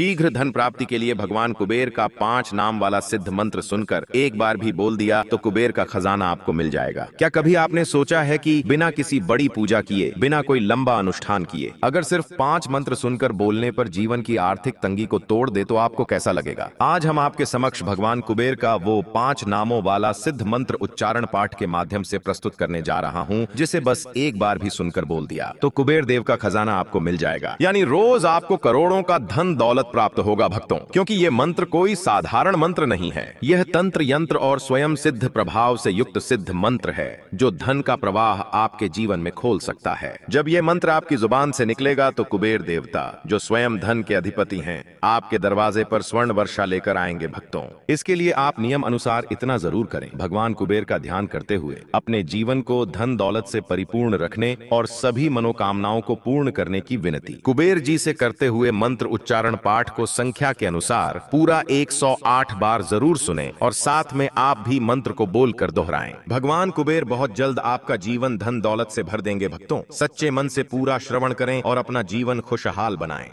शीघ्र धन प्राप्ति के लिए भगवान कुबेर का 5 नाम वाला सिद्ध मंत्र सुनकर एक बार भी बोल दिया तो कुबेर का खजाना आपको मिल जाएगा। क्या कभी आपने सोचा है कि बिना किसी बड़ी पूजा किए, बिना कोई लंबा अनुष्ठान किए, अगर सिर्फ 5 मंत्र सुनकर बोलने पर जीवन की आर्थिक तंगी को तोड़ दे तो आपको कैसा लगेगा? आज हम आपके समक्ष भगवान कुबेर का वो 5 नामों वाला सिद्ध मंत्र उच्चारण पाठ के माध्यम से प्रस्तुत करने जा रहा हूँ, जिसे बस एक बार भी सुनकर बोल दिया तो कुबेर देव का खजाना आपको मिल जाएगा। यानी रोज आपको करोड़ों का धन दौलत प्राप्त होगा भक्तों, क्योंकि ये मंत्र कोई साधारण मंत्र नहीं है। यह तंत्र यंत्र और स्वयं सिद्ध प्रभाव से युक्त सिद्ध मंत्र है जो धन का प्रवाह आपके जीवन में खोल सकता है। जब यह मंत्र आपकी जुबान से निकलेगा तो कुबेर देवता, जो स्वयं धन के अधिपति हैं, आपके दरवाजे पर स्वर्ण वर्षा लेकर आएंगे भक्तों। इसके लिए आप नियम अनुसार इतना जरूर करें, भगवान कुबेर का ध्यान करते हुए अपने जीवन को धन दौलत से परिपूर्ण रखने और सभी मनोकामनाओं को पूर्ण करने की विनती। कुबेर जी से करते हुए मंत्र उच्चारण पाठ को संख्या के अनुसार पूरा 108 बार जरूर सुने और साथ में आप भी मंत्र को बोलकर दोहराएं। भगवान कुबेर बहुत जल्द आपका जीवन धन दौलत से भर देंगे भक्तों। सच्चे मन से पूरा श्रवण करें और अपना जीवन खुशहाल बनाएं।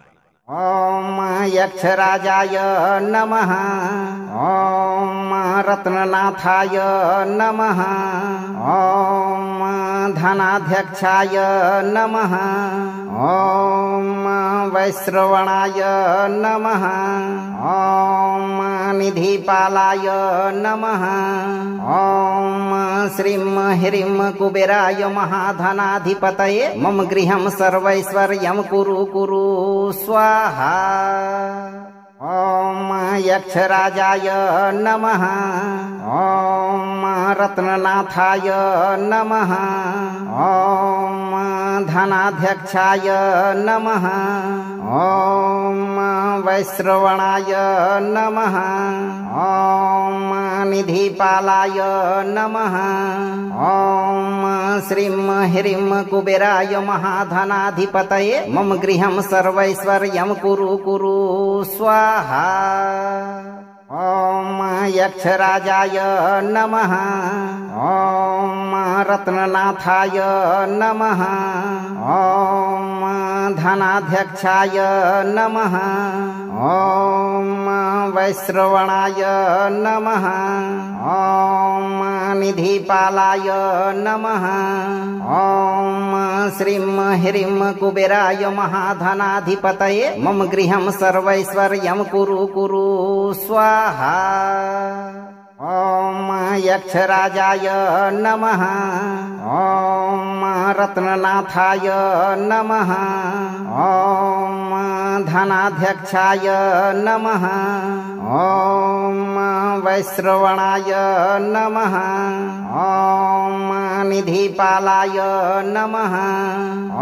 ओम यक्षराजाय नमः। ओम रत्ननाथाय नमः। ओम धनाध्यक्षाय नमः। ओम वैश्रवणाय नमः। ओम निधिपालाय नमः। ओम श्रीं ह्रीं कुबेराय महाधनाधिपतये मम गृहं सर्वैश्वर्यं कुरु कुरु स्वाहा। ओम यक्षराजाय नमः। ओम रत्ननाथाय नमः। ओम धनाध्यक्षाय नमः। ओम वैश्रवणाय नमः। ओम निधिपालाय नमः। ओम श्रीं ह्रीं कुबेराय महाधनाधिपतये मम गृहं सर्वैश्वर्यं कुरु कुरु स्वाहा। ओम यक्षराजाय नमः। ओम रत्ननाथाय नमः। ओम धनाध्यक्षाय नमः। ओम वैश्रवणाय नमः। ओम निधिपालाय नमः। ओम श्रीं ह्रीं कुबेराय महाधनाधिपतये मम गृहं सर्वैश्वर्यं कुरु कुरु स्वाहा। ओम यक्षराजाय नमः। ओम रत्ननाथाय नमः। ओम धनाध्यक्षाय नमः। ओम वैश्रवणाय नमः। ओम निधिपालाय नमः।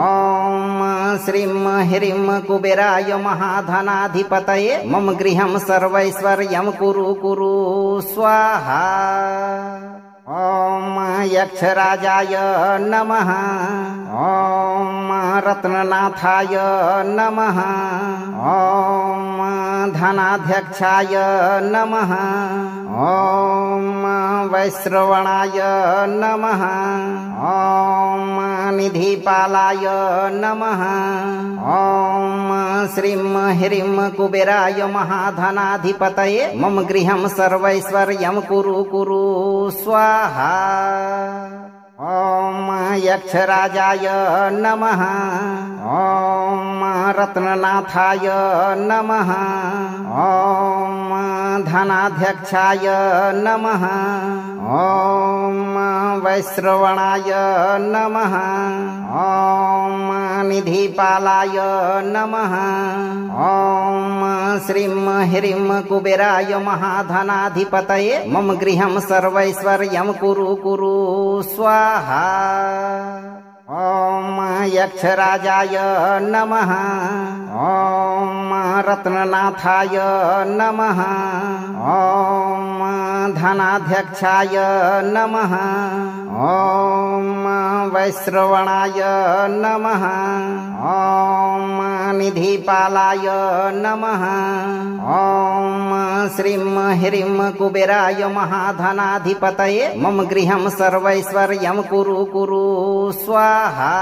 ओम श्रीं ह्रीं कुबेराय महाधनाधिपतये मम गृहं सर्वैश्वर्यं कुरु कुरु स्वाहा। ओम यक्षराजाय नमः। ओम रत्ननाथाय नमः। ओम धनाध्यक्षाय नमः। ओम वैश्रवणाय नमः। ओम निधिपालाय नमः। ओम श्रीं ह्रीं कुबेराय महाधनाधिपतये मम गृहं सर्वैश्वर्यं कुरु कुरु स्वाहा। ओम यक्षराजाय नमः। ओम रत्ननाथाय नमः। ओम धनाध्यक्षाय नमः। ओम वैश्रवणाय नमः। ओम निधिपालाय नमः। ओम श्रीं ह्रीं कुबेराय महाधनाधिपतये मम गृहं सर्वैश्वर्यं कुरु कुरु स्वाहा। ओम यक्षराजाय नमः। ओम रत्ननाथाय नमः। ओम धनाध्यक्षाय नमः। ओम वैश्रवणाय नमः। ओम निधिपालाय नमः। ओम श्रीं ह्रीं कुबेराय महाधनाधिपतये मम गृहं सर्वैश्वर्यं कुरु कुरु स्वाहा।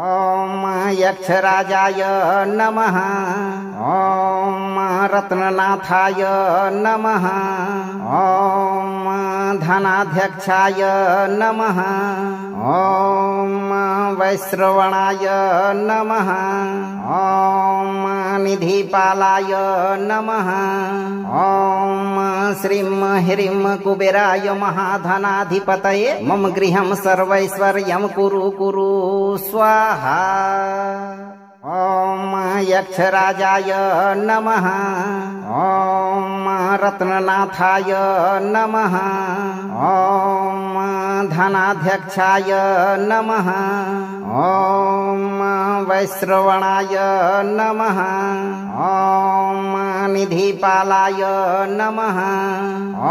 ओम यक्षराजाय नमः। ओम रत्ननाथाय नमः। ॐ धनाध्यक्षाय नमः। ॐ वैश्रवणाय नमः। ॐ निधिपालाय नमः। ॐ श्रीं ह्रीं कुबेराय महाधनाधिपतये मम गृहं सर्वैश्वर्यं कुरु कुरु स्वाहा। ॐ यक्षराजाय नमः। ॐ रत्ननाथाय नमः। ॐ धनाध्यक्षाय नमः। ॐ वैश्रवणाय नमः। ॐ निधिपालाय नमः।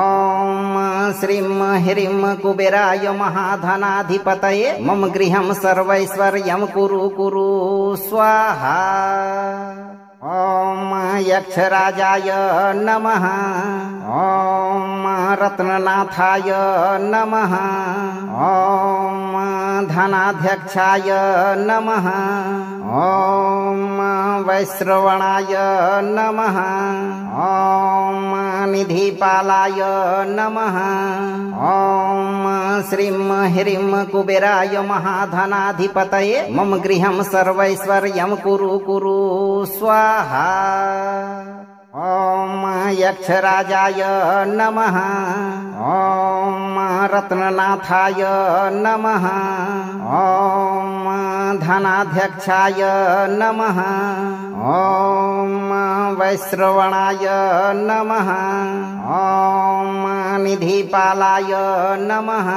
ॐ श्रीं ह्रीं कुबेराय महाधनाधिपतये मम गृहं सर्वैश्वर्यं कुरु कुरु स्वाहा। ॐ यक्षराजाय नमः। ॐ रत्ननाथाय नमः। ॐ धनाध्यक्षाय नमः। ॐ वैश्रवणाय नमः। ॐ निधिपालाय नमः। ॐ श्रीं ह्रीं कुबेराय महाधनाधिपतये मम गृहं सर्वैश्वर्यं कुरु कुरु स्वाहा। ॐ यक्षराजाय नमः। ॐ रत्ननाथाय नमः। ॐ धनाध्यक्षाय नमः। ॐ वैश्रवणाय नमः। ॐ निधिपालाय नमः।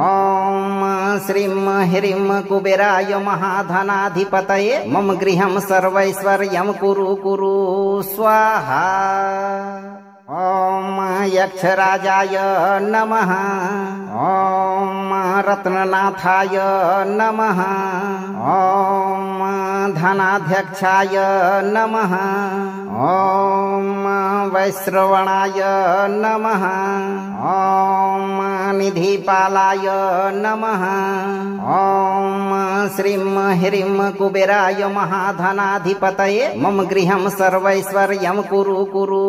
ॐ श्रीं ह्रीं कुबेराय महाधनाधिपतये मम गृहं सर्वैश्वर्यं कुरु कुरु स्वाहा। ॐ यक्षराजाय नमः। ॐ रत्ननाथाय नमः। ॐ धनाध्यक्षाय नमः। ॐ वैश्रवणाय नमः। ॐ निधिपालाय नमः। ॐ श्रीं ह्रीं कुबेराय महाधनाधिपतये मम गृहं सर्वैश्वर्यं कुरु कुरु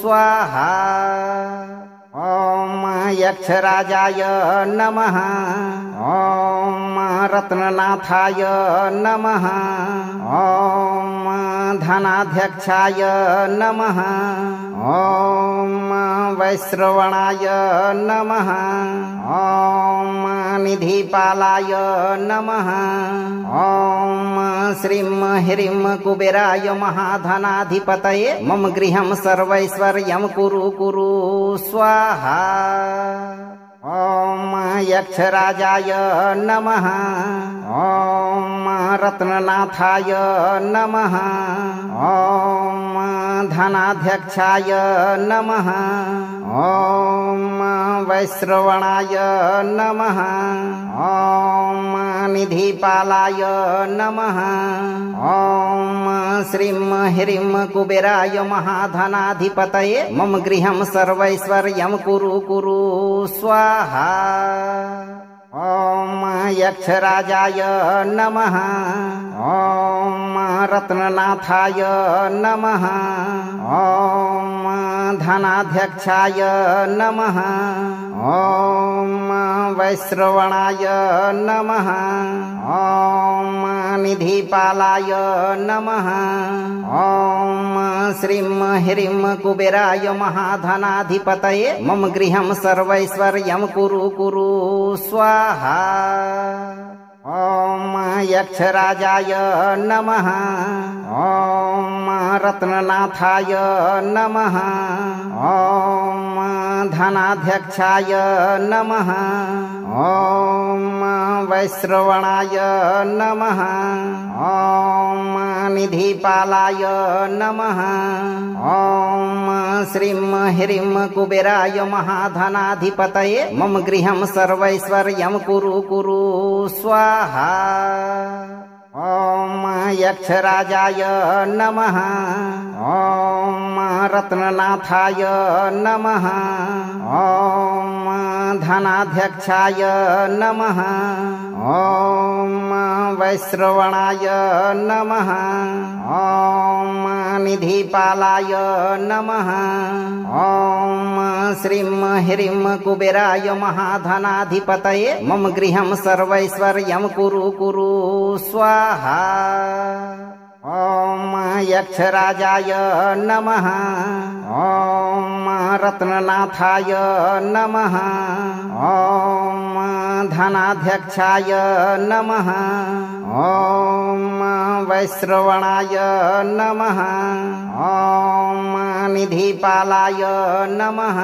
स्वाहा। ॐ यक्षराजाय नमः। ॐ रत्ननाथाय नमः। ॐ धनाध्यक्षाय नमः। ॐ वैश्रवणाय नमः। ॐ निधिपालाय नमः। ॐ श्रीं ह्रीं कुबेराय महाधनाधिपतये मम गृहं सर्वैश्वर्यं कुरु कुरु स्वाहा। ॐ यक्षराजाय नमः। ॐ रत्ननाथाय नमः। ॐ धनाध्यक्षाय नमः। ॐ वैश्रवणाय नमः। ॐ निधिपालाय नमः। ॐ श्रीं ह्रीं कुबेराय महाधनाधिपतये मम गृहं सर्वैश्वर्यं कुरु कुरु स्वाहा। ॐ यक्षराजाय नमः। ॐ रत्ननाथाय नमः। ॐ धनाध्यक्षाय नमः। ॐ वैश्रवणाय नमः। ॐ निधिपालाय नमः। ॐ श्रीं ह्रीं कुबेराय महाधनाधिपतये मम गृहं सर्वैश्वर्यं कुरु कुरु स्वाहा। ॐ यक्षराजाय नमः। ॐ रत्ननाथाय नमः। ॐ धनाध्यक्षाय नमः। ॐ वैश्रवणाय नमः। ॐ निधिपालाय नमः। ॐ श्रीं ह्रीं कुबेराय महाधनाधिपतये मम गृहं सर्वैश्वर्यं कुरु कुरु स्वाहा। ॐ यक्षराजाय नमः। ॐ रत्ननाथाय नमः। ॐ धनाध्यक्षाय नमः। ॐ वैश्रवणाय नमः। ॐ निधिपालाय नमः। ॐ श्रीं ह्रीं कुबेराय महाधनाधिपतये मम गृहं सर्वैश्वर्यं कुरु कुरु स्वाहा। ॐ यक्षराजाय नमः। ॐ रत्ननाथाय नमः। ॐ धनाध्यक्षाय नमः। ॐ वैश्रवणाय नमः। ॐ निधिपालाय नमः।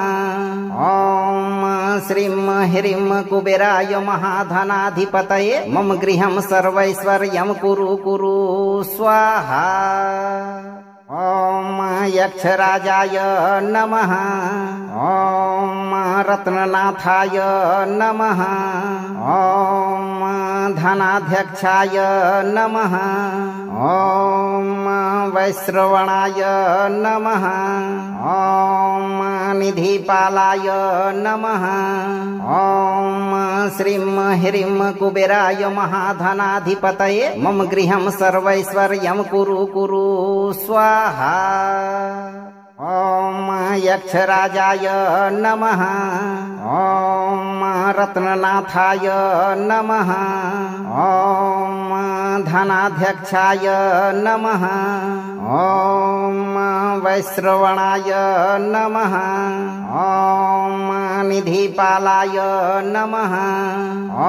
ॐ श्रीं ह्रीं कुबेराय महाधनाधिपतये मम गृहं सर्वैश्वर्यं कुरु कुरु स्वाहा। ॐ यक्षराजाय नमः। ॐ रत्ननाथाय नमः। ॐ धनाध्यक्षाय नमः। ॐ वैश्रवणाय नमः। ॐ निधिपालाय नमः। ॐ श्रीं ह्रीं कुबेराय महाधनाधिपतये मम गृहं सर्वैश्वर्यं कुरु कुरु स्वाहा। ॐ यक्षराजाय नमः। ॐ रत्ननाथाय नमः। ॐ धनाध्यक्षाय नमः। ॐ वैश्रवणाय नमः। ॐ निधिपालाय नमः। ॐ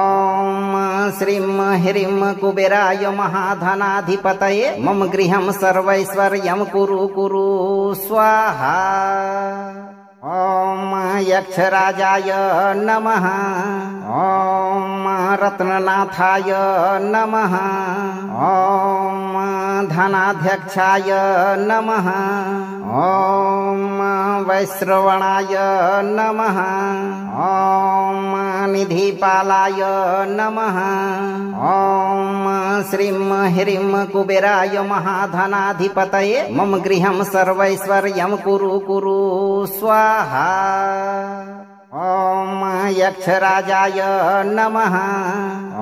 श्रीं ह्रीं कुबेराय महाधनाधिपतये मम गृहं सर्वैश्वर्यं कुरु कुरु स्वाहा। ॐ यक्षराजाय नमः। ॐ रत्ननाथाय नमः। ॐ धनाध्यक्षाय नमः। ॐ वैश्रवणाय नमः। ॐ निधिपालाय नमः। ॐ श्रीं ह्रीं कुबेराय महाधनाधिपतये मम गृहं सर्वैश्वर्यं कुरु कुरु स्वाहा। ॐ यक्षराजाय नमः।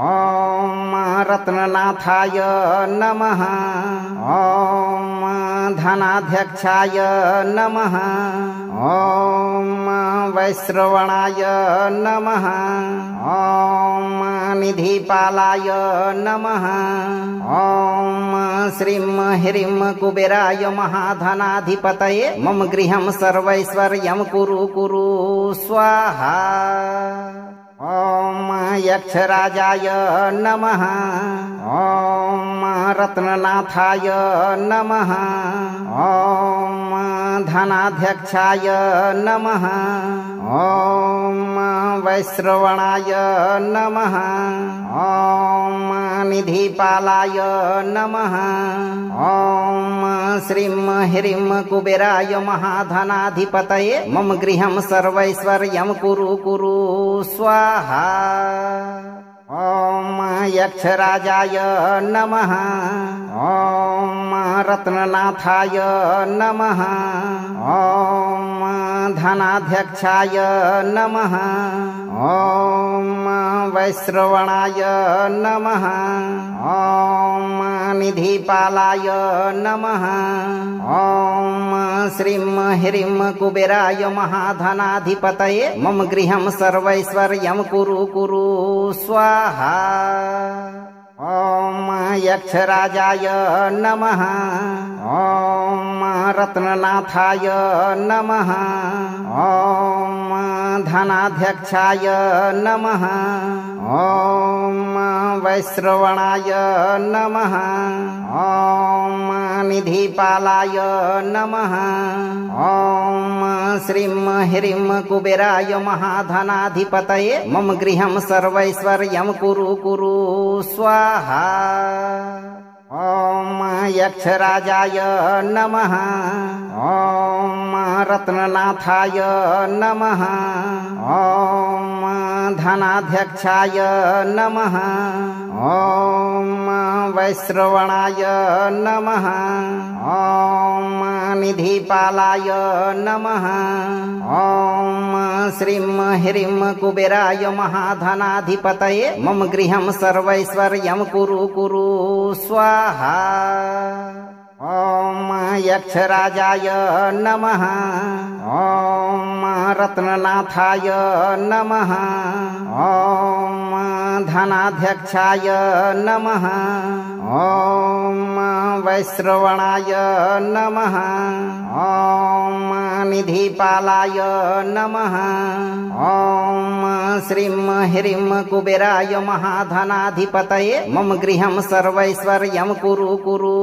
ॐ रत्ननाथाय नमः। ॐ धनाध्यक्षाय नमः। ॐ वैश्रवणाय नमः। ॐ निधिपालाय नमः। ॐ श्रीं ह्रीं कुबेराय महाधनाधिपतये मम गृहं सर्वैश्वर्यं कुरु कुरु स्वाहा। ॐ यक्षराजाय नमः। ॐ रत्ननाथाय नमः। ॐ धनाध्यक्षाय नमः। ॐ वैश्रवणाय नमः। ॐ निधिपालाय नमः। ॐ श्रीं ह्रीं कुबेराय महाधनाधिपतये मम गृहं सर्वैश्वर्यं कुरु कुरु स्वाहा। ॐ यक्षराजाय नमः। ॐ रत्ननाथाय नमः। ॐ धनाध्यक्षाय नमः। ॐ वैश्रवणाय नमः। ॐ निधिपालाय नमः। ॐ श्रीं ह्रीं कुबेराय महाधनाधिपतये मम गृहं सर्वैश्वर्यं कुरु कुरु स्वाहा। ॐ यक्षराजाय नमः। ॐ रत्ननाथाय नमः। ॐ धनाध्यक्षाय नमः। ॐ वैश्रवणाय नमः। ॐ निधिपालाय नमः। ॐ श्रीं ह्रीं कुबेराय महाधनाधिपतये मम गृहं सर्वैश्वर्यं कुरु कुरु स्वाहा। ॐ यक्षराजाय नमः। ॐ रत्ननाथाय नमः। ॐ धनाध्यक्षाय नमः। ॐ वैश्रवणाय नमः। ॐ निधिपालाय नमः। ॐ श्रीं ह्रीं कुबेराय महाधनाधिपतये मम गृहं सर्वैश्वर्यं कुरु कुरु स्वाहा। ॐ यक्षराजाय नमः। ॐ रत्ननाथाय नमः। ॐ धनाध्यक्षाय नमः। ॐ वैश्रवणाय नमः। ॐ निधिपालाय नमः। ॐ श्रीं ह्रीं कुबेराय महाधनाधिपतये मम गृहं सर्वैश्वर्यं कुरु कुरु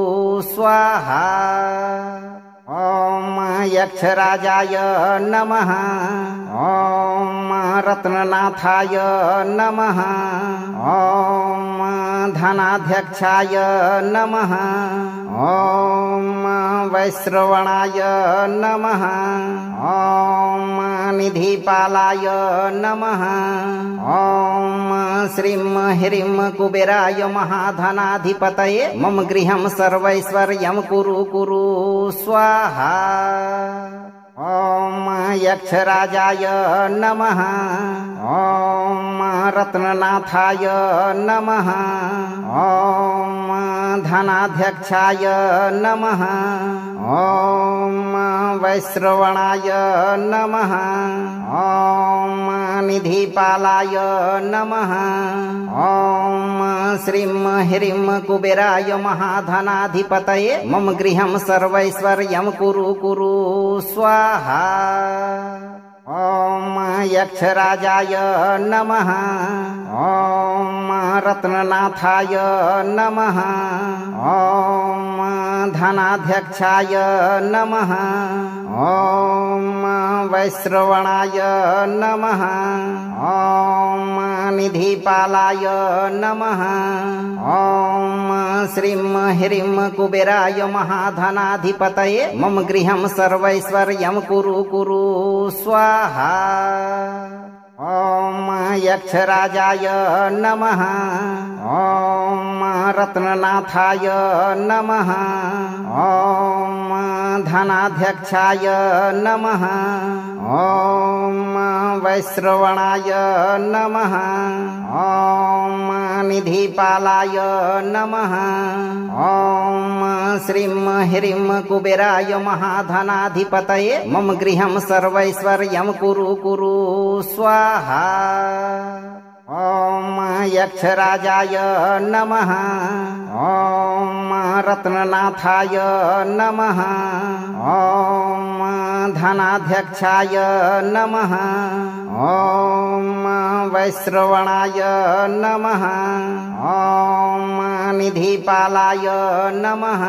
स्वाहा। ॐ यक्षराजाय नमः। ॐ रत्ननाथाय नमः। ॐ धनाध्यक्षाय नमः। ॐ वैश्रवणाय नमः। ॐ निधिपालाय नमः। ॐ श्रीं ह्रीं कुबेराय महाधनाधिपतये मम गृहं सर्वैश्वर्यं कुरु कुरु स्वाहा। ॐ यक्षराजाय नमः। ॐ रत्ननाथाय नमः। ॐ धनाध्यक्षाय नमः। ॐ वैश्रवणाय नमः। ॐ निधिपालाय नमः। ॐ श्रीं ह्रीं कुबेराय महाधनाधिपतये मम गृहं सर्वैश्वर्यं कुरु कुरु स्वाहा। ॐ यक्षराजाय नमः। ॐ रत्ननाथाय नमः। ॐ धनाध्यक्षाय नमः। ॐ वैश्रवणाय नमः। ॐ निधिपालाय नमः। ॐ श्रीं ह्रीं कुबेराय महाधनाधिपतये मम गृहं सर्वैश्वर्यं कुरु कुरु स्वाहा। ॐ यक्षराजाय नमः। ॐ रत्ननाथाय नमः। ॐ धनाध्यक्षाय नमः। ॐ वैश्रवणाय नमः। ॐ निधिपालाय नमः। ॐ श्रीं ह्रीं कुबेराय महाधनाधिपतये मम गृहं सर्वैश्वर्यं कुरु कुरु स्वाहा। ॐ यक्षराजाय नमः। ॐ रत्ननाथाय नमः। ॐ धनाध्यक्षाय नमः। ॐ वैश्रवणाय नमः। ॐ निधिपालाय नमः।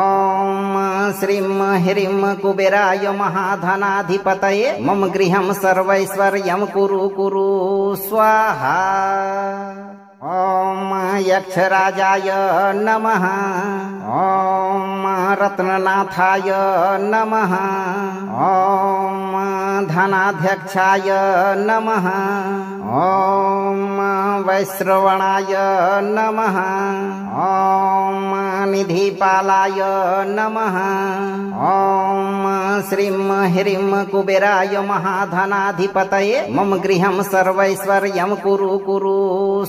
ॐ श्रीं ह्रीं कुबेराय महाधनाधिपतये मम गृहं सर्वैश्वर्यं कुरु कुरु स्वाहा। ॐ यक्षराजाय नमः। ॐ रत्ननाथाय नमः। ॐ धनाध्यक्षाय नमः। ॐ वैश्रवणाय नमः। ॐ निधिपालाय नमः। ॐ श्रीं ह्रीं कुबेराय महाधनाधिपतये मम गृहं सर्वैश्वर्यं कुरु कुरु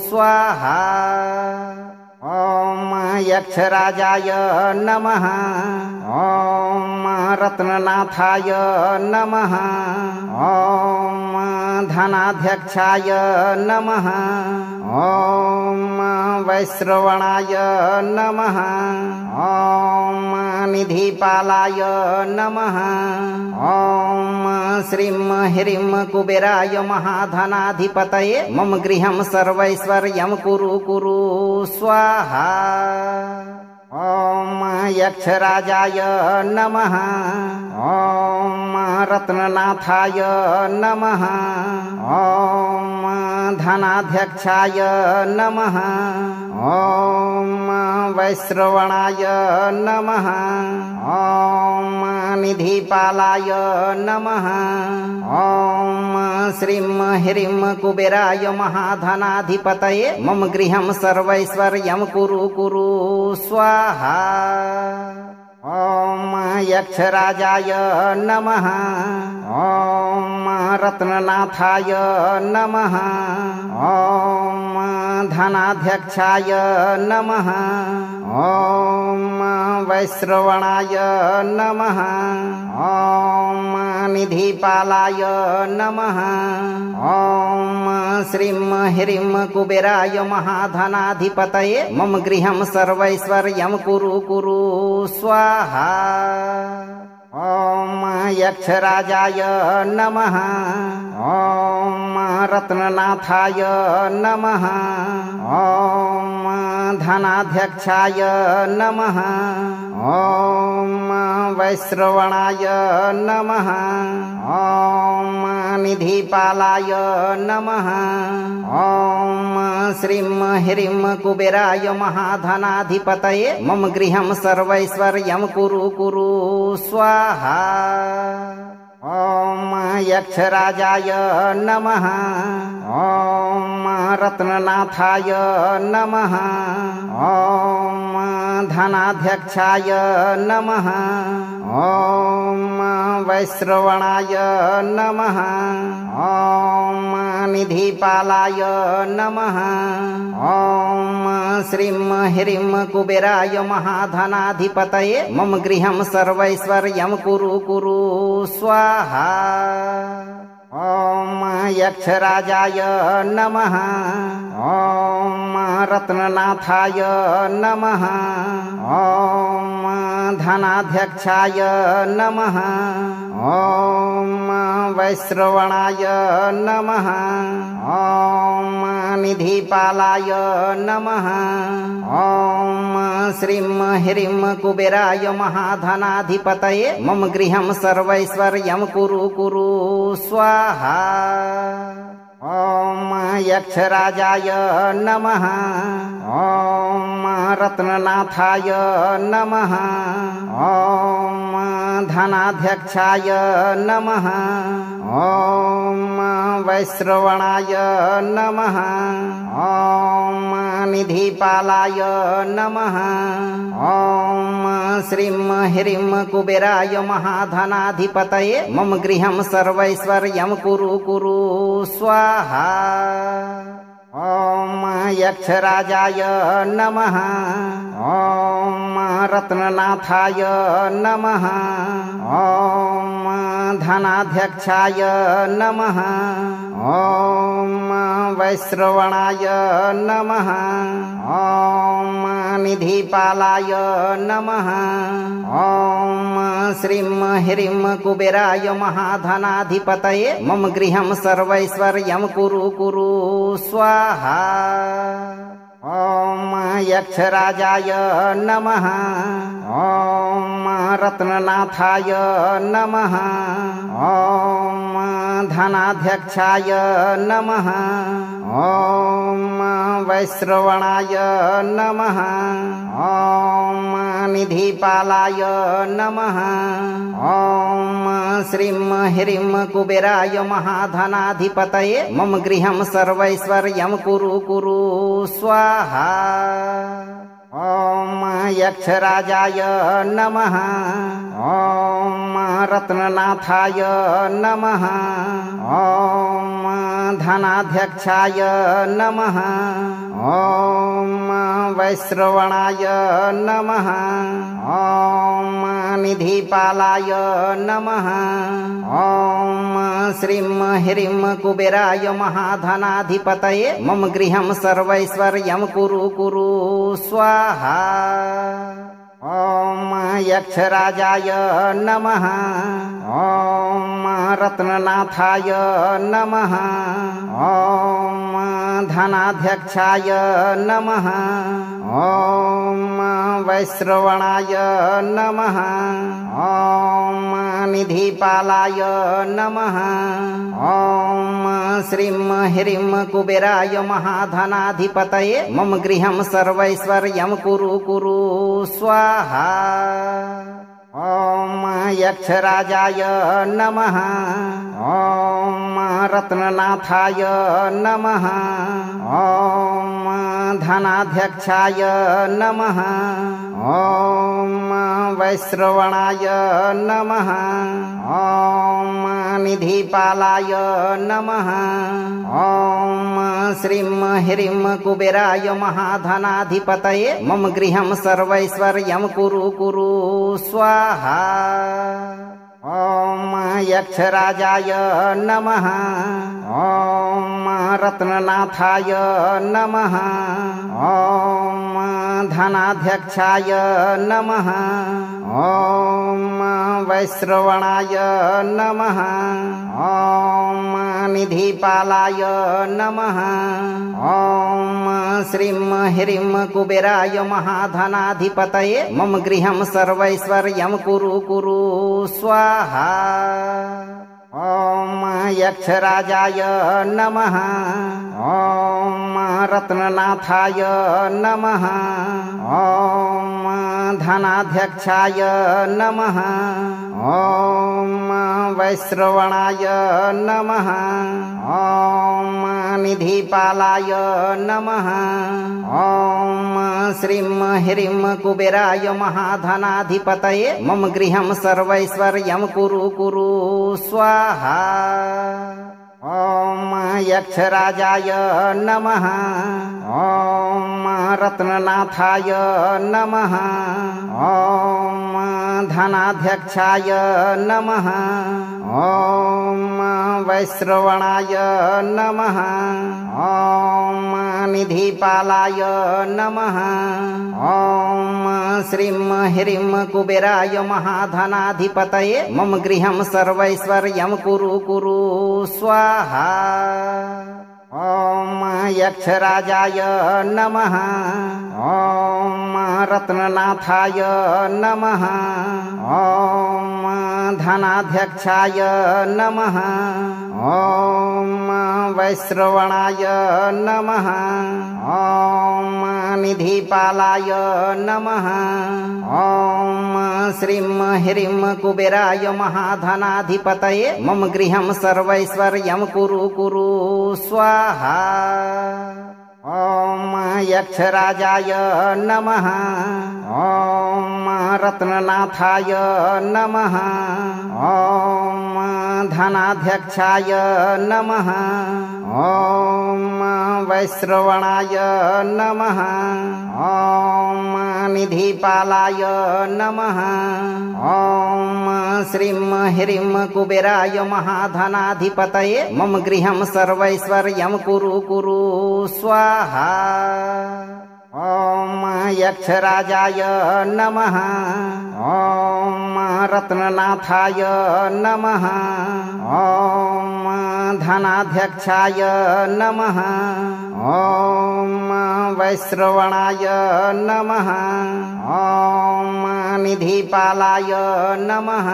स्वाहा। ॐ यक्षराजाय नमः। ॐ रत्ननाथाय नमः। ॐ धनाध्यक्षाय नमः। ॐ वैश्रवणाय नमः। ॐ निधिपालाय नमः। ॐ श्रीं ह्रीं कुबेराय महाधनाधिपतये मम गृहं सर्वैश्वर्यं कुरु कुरु स्वाहा। ॐ यक्षराजाय नमः। ॐ रत्ननाथाय नमः। ॐ धनाध्यक्षाय नमः। ॐ वैश्रवणाय नमः। ॐ निधिपालाय नमः। ॐ श्रीं ह्रीं कुबेराय महाधनाधिपतये मम गृहं सर्वैश्वर्यं कुरु कुरु स्वाहा। ॐ यक्षराजाय नमः। ॐ रत्ननाथाय नमः। ॐ धनाध्यक्षाय नमः। ॐ वैश्रवणाय नमः। ॐ निधिपालाय नमः। ॐ श्रीं ह्रीं कुबेराय महाधनाधिपतये मम गृहं सर्वैश्वर्यं कुरु कुरु स्वाहा। ॐ यक्षराजाय नमः। ॐ रत्ननाथाय नमः। ॐ धनाध्यक्षाय नमः। ॐ वैश्रवणाय नमः। ॐ निधिपालाय नमः। ॐ श्रीं ह्रीं कुबेराय महाधनाधिपतये मम गृहं सर्वैश्वर्यं कुरु कुरु स्वाहा। ॐ यक्षराजाय नमः। ॐ रत्ननाथाय नमः। ॐ धनाध्यक्षाय नमः। ॐ वैश्रवणाय नमः। ॐ निधिपालाय नमः। ॐ श्रीं ह्रीं कुबेराय महाधनाधिपतये मम गृहं सर्वैश्वर्यं कुरु कुरु स्वाहा। ॐ यक्षराजाय नमः। ॐ रत्ननाथाय नमः। ॐ धनाध्यक्षाय नमः। ॐ वैश्रवणाय नमः। ॐ निधिपालाय नमः। ॐ श्रीं ह्रीं कुबेराय महाधनाधिपतये मम गृहं सर्वैश्वर्यं कुरु कुरु स्वाहा। ॐ यक्षराजाय नमः। ॐ रत्ननाथाय नमः। ॐ धनाध्यक्षाय नमः। ॐ वैश्रवणाय नमः। ॐ निधिपालाय नमः। ॐ श्रीं ह्रीं कुबेराय महाधनाधिपतये मम गृहं सर्वैश्वर्यं कुरु कुरु स्वाहा। ॐ यक्षराजाय नमः। ॐ रत्ननाथाय नमः। ॐ धनाध्यक्षाय नमः। ॐ वैश्रवणाय नमः। ॐ निधिपालाय नमः। ॐ श्रीं ह्रीं कुबेराय महाधनाधिपतये मम गृहं सर्वैश्वर्यं कुरु कुरु स्वाहा। ॐ यक्षराजाय नमः। ॐ रत्ननाथाय नमः। ॐ धनाध्यक्षाय नमः। ॐ वैश्रवणाय नमः। ॐ निधिपालाय नमः। ॐ श्रीं ह्रीं कुबेराय महाधनाधिपतये मम गृहं सर्वैश्वर्यं कुरु कुरु स्वाहा। ॐ यक्षराजाय नमः। ॐ रत्ननाथाय नमः। ॐ धनाध्यक्षाय नमः। ॐ वैश्रवणाय नमः। ॐ निधिपालाय नमः। ॐ श्रीं ह्रीं कुबेराय महाधनाधिपतये मम गृहं सर्वैश्वर्यं कुरु कुरु स्वाहा। ॐ यक्षराजाय नमः। ॐ रत्ननाथाय नमः। ॐ धनाध्यक्षाय नमः। ॐ वैश्रवणाय नमः। ॐ निधिपालाय नमः। ॐ श्रीं ह्रीं कुबेराय महाधनाधिपतये मम गृहं सर्वैश्वर्यं कुरु कुरु स्वाहा। ॐ यक्षराजाय नमः। ॐ रत्ननाथाय नमः। ॐ धनाध्यक्षाय नमः। ॐ वैश्रवणाय नमः। ॐ निधिपालाय नमः। ॐ श्रीं ह्रीं कुबेराय महाधनाधिपतये मम गृहं सर्वैश्वर्यं कुरु कुरु स्वाहा। ॐ यक्षराजाय नमः। ॐ रत्ननाथाय नमः। ॐ धनाध्यक्षाय नमः। ॐ वैश्रवणाय नमः। ॐ निधिपालाय नमः। ॐ श्रीं ह्रीं कुबेराय महाधनाधिपतये मम गृहं सर्वैश्वर्यं कुरु कुरु स्वाहा। ॐ यक्षराजाय नमः। ॐ रत्ननाथाय नमः। ॐ धनाध्यक्षाय नमः। ॐ वैश्रवणाय नमः। ॐ निधिपालाय नमः। ॐ श्रीं ह्रीं कुबेराय महाधनाधिपतये मम गृहं सर्वैश्वर्यं कुरु कुरु स्वाहा। ॐ यक्षराजाय नमः। ॐ रत्ननाथाय नमः। ॐ धनाध्यक्षाय नमः। ॐ वैश्रवणाय नमः। ॐ निधिपालाय नमः। ॐ श्रीं ह्रीं कुबेराय महाधनाधिपतये मम गृहं सर्वैश्वर्यं कुरु कुरु स्वाहा। ॐ यक्षराजाय नमः। ॐ रत्ननाथाय नमः। ॐ धनाध्यक्षाय नमः। ॐ वैश्रवणाय नमः। ॐ निधिपालाय नमः। ॐ श्रीं ह्रीं कुबेराय महाधनाधिपतये मम गृहं सर्वैश्वर्यं कुरु कुरु स्वाहा। ॐ यक्षराजाय नमः। ॐ रत्ननाथाय नमः। ॐ धनाध्यक्षाय नमः। ॐ वैश्रवणाय नमः। ॐ निधिपालाय नमः। ॐ श्रीं ह्रीं कुबेराय महाधनाधिपतये मम गृहं सर्वैश्वर्यं कुरु कुरु स्वाहा। ॐ यक्षराजाय नमः। ॐ रत्ननाथाय नमः। ॐ धनाध्यक्षाय नमः। ॐ वैश्रवणाय नमः। ॐ निधिपालाय नमः।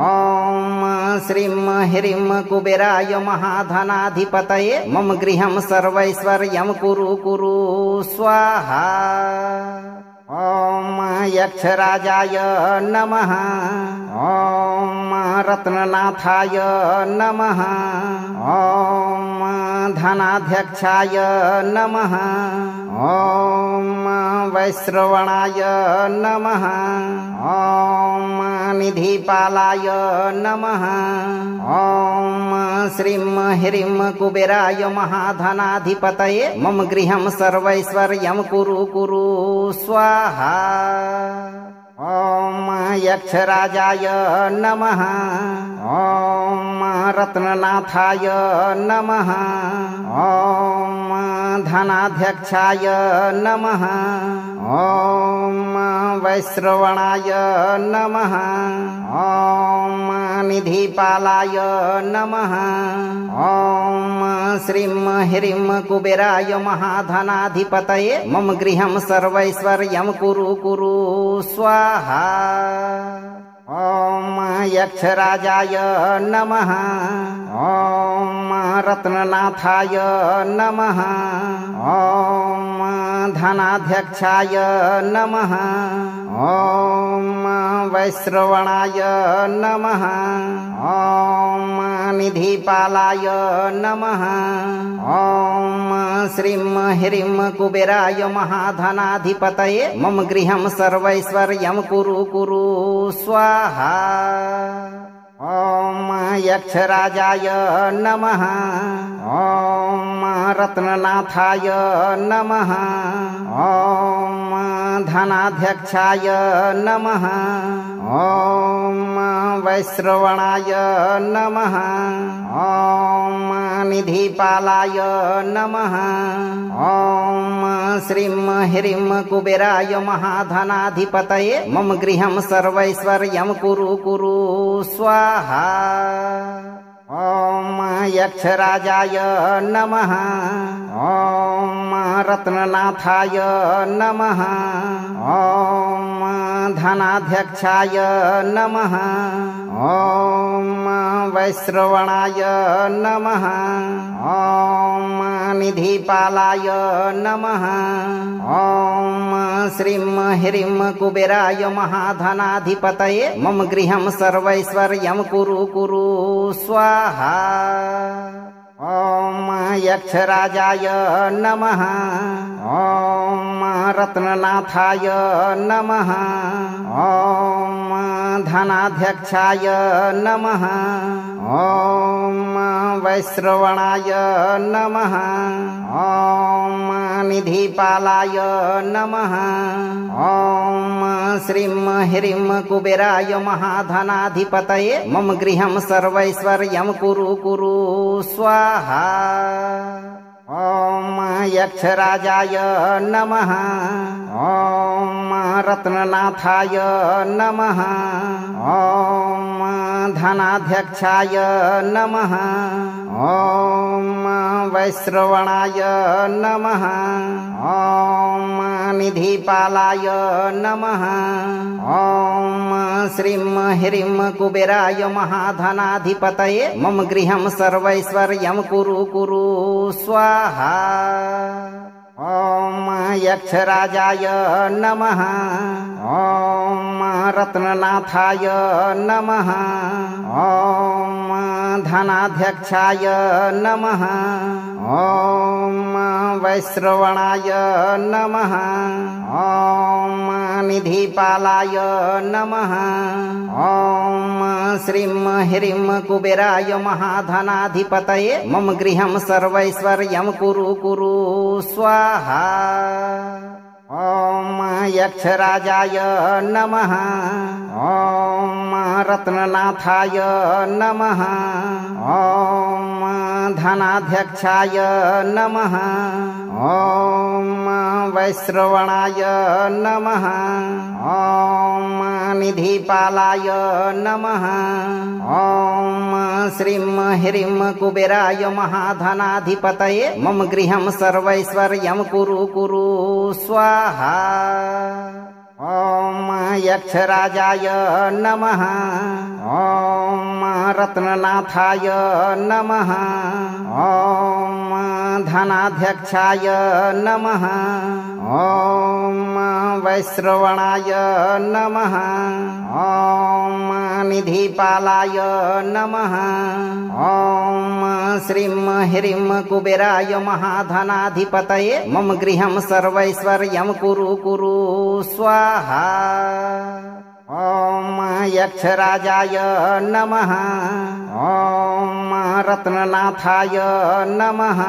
ॐ श्रीं ह्रीं कुबेराय महाधनाधिपतये मम गृहं सर्वैश्वर्यं कुरु कुरु स्वाहा। ॐ यक्षराजाय नमः। ॐ रत्ननाथाय नमः। ॐ धनाध्यक्षाय नमः। ॐ वैश्रवणाय नमः। ॐ निधिपालाय नमः। ॐ श्रीं ह्रीं कुबेराय महाधनाधिपतये मम गृहं सर्वैश्वर्यं कुरु कुरु स्वाहा। ॐ यक्षराजाय नमः। ॐ रत्ननाथाय नमः। ॐ धनाध्यक्षाय नमः। ॐ वैश्रवणाय नमः। ॐ निधिपालाय नमः। ॐ श्रीं ह्रीं कुबेराय महाधनाधिपतये मम गृहं सर्वैश्वर्यं कुरु कुरु स्वाहा। ॐ यक्षराजाय नमः। ॐ रत्ननाथाय नमः। ॐ धनाध्यक्षाय नमः। ॐ वैश्रवणाय नमः। ॐ निधिपालाय नमः। ॐ श्रीं ह्रीं कुबेराय महाधनाधिपतये मम गृहं सर्वैश्वर्यं कुरु कुरु स्वाहा। ॐ यक्षराजाय नमः। ॐ रत्ननाथाय नमः। ॐ धनाध्यक्षाय नमः। ॐ वैश्रवणाय नमः। ॐ निधिपालाय नमः। ॐ श्रीं ह्रीं कुबेराय महाधनाधिपतये मम गृहं सर्वैश्वर्यं कुरु कुरु स्वाहा। ॐ यक्षराजाय नमः। ॐ रत्ननाथाय नमः। ॐ धनाध्यक्षाय नमः। ॐ वैश्रवणाय नमः। ॐ निधिपालाय नमः। ॐ श्रीं ह्रीं कुबेराय महाधनाधिपतये मम गृहं सर्वैश्वर्यं कुरु कुरु स्वाहा। ॐ यक्षराजाय नमः। ॐ रत्ननाथाय नमः। ॐ धनाध्यक्षाय नमः। ॐ वैश्रवणाय नमः। ॐ निधिपालाय नमः। ॐ श्रीं ह्रीं कुबेराय महाधनाधिपतये मम गृहं सर्वैश्वर्यं कुरु कुरु स्वाहा। ॐ यक्षराजाय नमः। ॐ रत्ननाथाय नमः। ॐ धनाध्यक्षाय नमः। ॐ वैश्रवणाय नमः। ॐ निधिपालाय नमः। ॐ श्रीं ह्रीं कुबेराय महाधनाधिपतये मम गृहं सर्वैश्वर्यं कुरु कुरु स्वाहा। ॐ यक्षराजाय नमः। ॐ रत्ननाथाय नमः। ॐ धनाध्यक्षाय नमः। ॐ वैश्रवणाय नमः। ॐ निधिपालाय नमः। ॐ श्रीं ह्रीं कुबेराय महाधनाधिपतये मम गृहं सर्वैश्वर्यं कुरु कुरु स्वाहा। ॐ यक्षराजाय नमः। ॐ रत्ननाथाय नमः। ॐ धनाध्यक्षाय नमः। ॐ वैश्रवणाय नमः। ॐ निधिपालाय नमः। ॐ श्रीं ह्रीं कुबेराय महाधनाधिपतये मम गृहं सर्वैश्वर्यं कुरु कुरु स्वाहा। ॐ यक्षराजाय नमः। ॐ रत्ननाथाय नमः। ॐ धनाध्यक्षाय नमः। ॐ वैश्रवणाय नमः। ॐ निधिपालाय नमः। ॐ श्रीं ह्रीं कुबेराय महाधनाधिपतये मम गृहं सर्वैश्वर्यं कुरु कुरु स्वाहा। ॐ यक्षराजाय नमः। ॐ रत्ननाथाय नमः।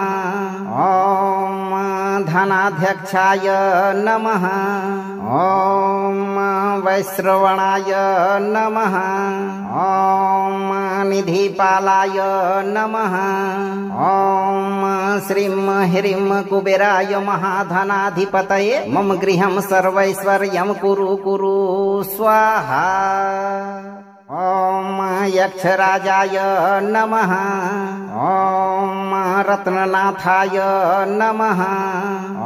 ॐ धनाध्यक्षाय नमः। ॐ वैश्रवणाय नमः। ॐ निधिपालाय नमः। ॐ श्रीं ह्रीं कुबेराय महाधनाधिपतये मम गृहं सर्वैश्वर्यं कुरु कुरु स्वाहा। ॐ यक्षराजाय नमः। ॐ रत्ननाथाय नमः।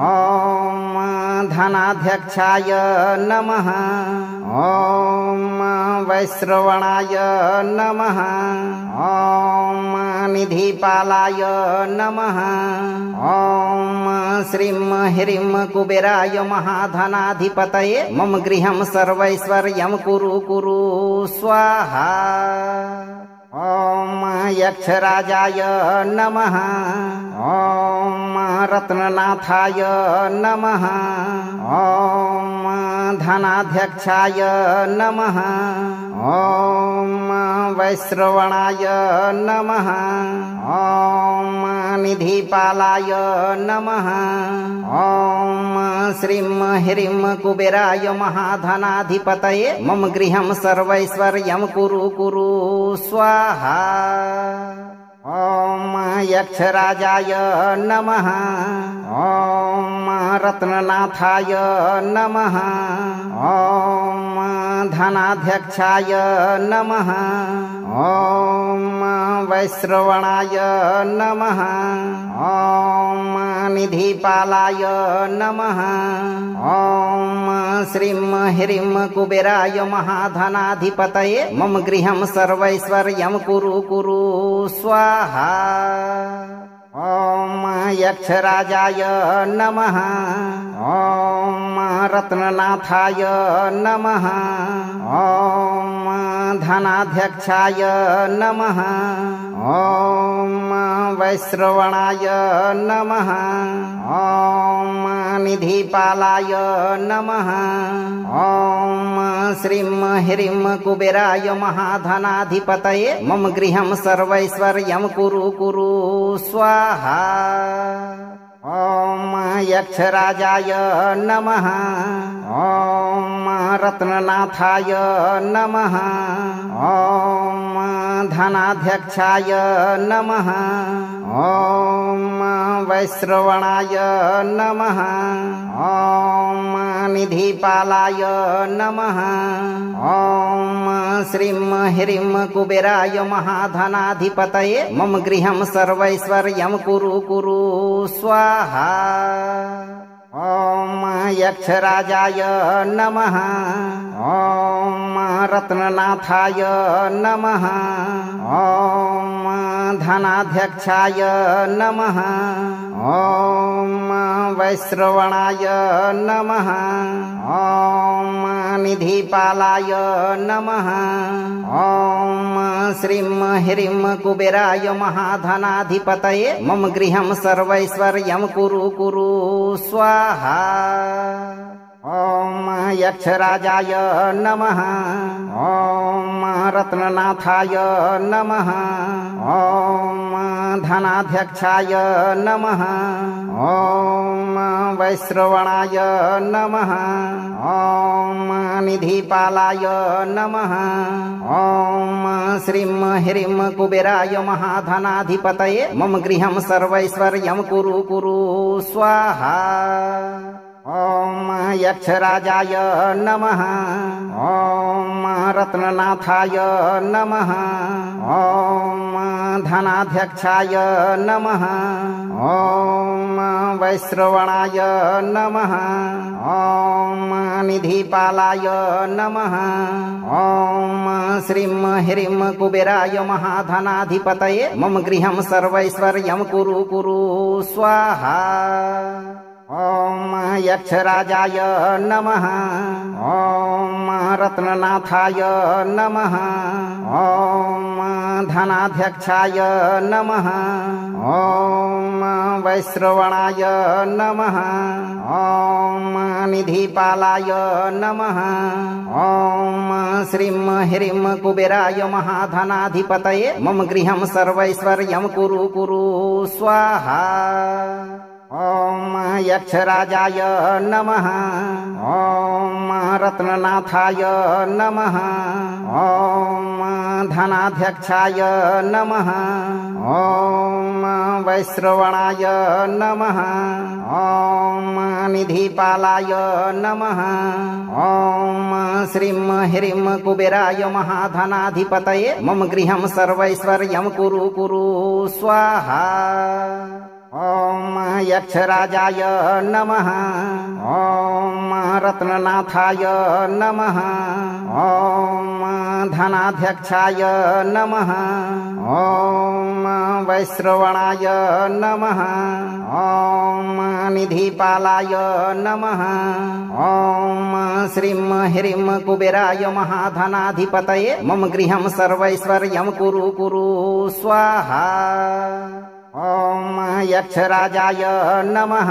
ॐ धनाध्यक्षाय नमः। ॐ वैश्रवणाय नमः। ॐ निधिपालाय नमः। ॐ श्रीं ह्रीं कुबेराय महाधनाधिपतये मम गृहं सर्वैश्वर्यं कुरु कुरु स्वाहा। ॐ यक्षराजाय नमः। ॐ रत्ननाथाय नमः। ॐ धनाध्यक्षाय नमः। ॐ वैश्रवणाय नमः। ॐ निधिपालाय नमः। ॐ श्रीं ह्रीं कुबेराय महाधनाधिपतये मम गृहं सर्वैश्वर्यं कुरु कुरु स्वाहा। ॐ यक्षराजाय नमः। ॐ रत्ननाथाय नमः। ॐ धनाध्यक्षाय नमः। ॐ वैश्रवणाय नमः। ॐ निधिपालाय नमः। ॐ श्रीं ह्रीं कुबेराय महाधनाधिपतये मम गृहं सर्वैश्वर्यं कुरु कुरु स्वाहा। ॐ यक्षराजाय नमः। ॐ रत्ननाथाय नमः। ॐ धनाध्यक्षाय नमः। ॐ वैश्रवणाय नमः। ॐ निधिपालाय नमः। ॐ श्रीं ह्रीं कुबेराय महाधनाधिपतये मम गृहं सर्वैश्वर्यं कुरु कुरु स्वाहा। ॐ यक्षराजाय नमः। ॐ रत्ननाथाय नमः। ॐ धनाध्यक्षाय नमः। ॐ वैश्रवणाय नमः। ॐ निधिपालाय नमः। ॐ श्रीं ह्रीं कुबेराय महाधनाधिपतये मम गृहं सर्वैश्वर्यं कुरु कुरु स्वाहा। ॐ यक्षराजाय नमः। ॐ रत्ननाथाय नमः। ॐ धनाध्यक्षाय नमः। ॐ वैश्रवणाय नमः। ॐ निधिपालाय नमः। ॐ श्रीं ह्रीं कुबेराय महाधनाधिपतये मम गृहं सर्वैश्वर्यं कुरु कुरु स्वाहा। ॐ यक्षराजाय नमः। ॐ रत्ननाथाय नमः। ॐ धनाध्यक्षाय नमः। ॐ वैश्रवणाय नमः। ॐ निधिपालाय नमः। ॐ श्रीं ह्रीं कुबेराय महाधनाधिपतये मम गृहं सर्वैश्वर्यं कुरु कुरु स्वाहा। ॐ यक्षराजाय नमः। ॐ रत्ननाथाय नमः। ॐ धनाध्यक्षाय नमः। ॐ वैश्रवणाय नमः। ॐ निधिपालाय नमः। ॐ श्रीं ह्रीं कुबेराय महाधनाधिपतये मम गृहं सर्वैश्वर्यं कुरु कुरु स्वाहा। ॐ यक्षराजाय नमः। ॐ रत्ननाथाय नमः। ॐ धनाध्यक्षाय नमः। ॐ वैश्रवणाय नमः। ॐ निधिपालाय नमः। ॐ श्रीं ह्रीं कुबेराय महाधनाधिपतये मम गृहं सर्वैश्वर्यं कुरु कुरु स्वाहा। ॐ यक्षराजाय नमः। ॐ रत्ननाथाय नमः। ॐ धनाध्यक्षाय नमः। ॐ वैश्रवणाय नमः। ॐ निधिपालाय नमः। ॐ श्रीं ह्रीं कुबेराय महाधनाधिपतये मम गृहं सर्वैश्वर्यं कुरु कुरु स्वाहा। ॐ यक्षराजाय नमः। ॐ रत्ननाथाय नमः। ॐ धनाध्यक्षाय नमः। ॐ वैश्रवणाय नमः। ॐ निधिपालाय नमः। ॐ श्रीं ह्रीं कुबेराय महाधनाधिपतये मम गृहं सर्वैश्वर्यं कुरु कुरु स्वाहा। ॐ यक्षराजाय नमः।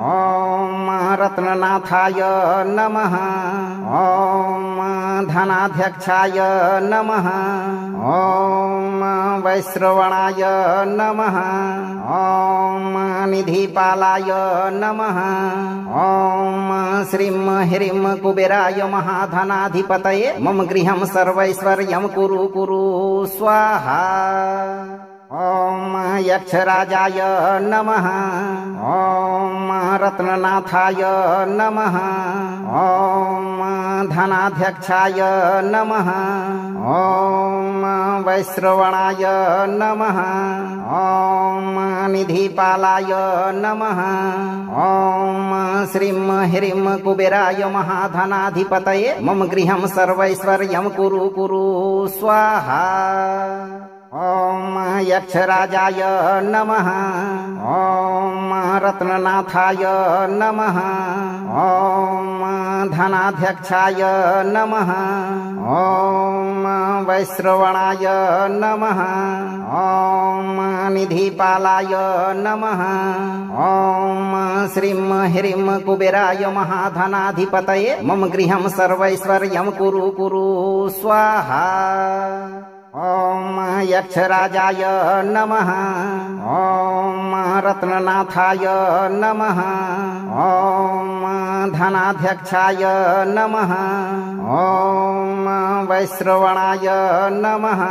ॐ रत्ननाथाय नमः। ॐ धनाध्यक्षाय नमः। ॐ वैश्रवणाय नमः। ॐ निधिपालाय नमः। ॐ श्रीं ह्रीं कुबेराय महाधनाधिपतये मम गृहं सर्वैश्वर्यं कुरु कुरु स्वाहा। ॐ यक्षराजाय नमः। ॐ रत्ननाथाय नमः। ॐ धनाध्यक्षाय नमः। ॐ वैश्रवणाय नमः। ॐ निधिपालाय नमः। ॐ श्रीं ह्रीं कुबेराय महाधनाधिपतये मम गृहं सर्वैश्वर्यं कुरु कुरु स्वाहा। ॐ यक्षराजाय नमः। ॐ रत्ननाथाय नमः। ॐ धनाध्यक्षाय नमः। ॐ वैश्रवणाय नमः। ॐ निधिपालाय नमः। ॐ श्रीं ह्रीं कुबेराय महाधनाधिपतये मम गृहं सर्वैश्वर्यं कुरु कुरु स्वाहा। ॐ यक्षराजाय नमः। ॐ रत्ननाथाय नमः। ॐ धनाध्यक्षाय नमः। ॐ वैश्रवणाय नमः।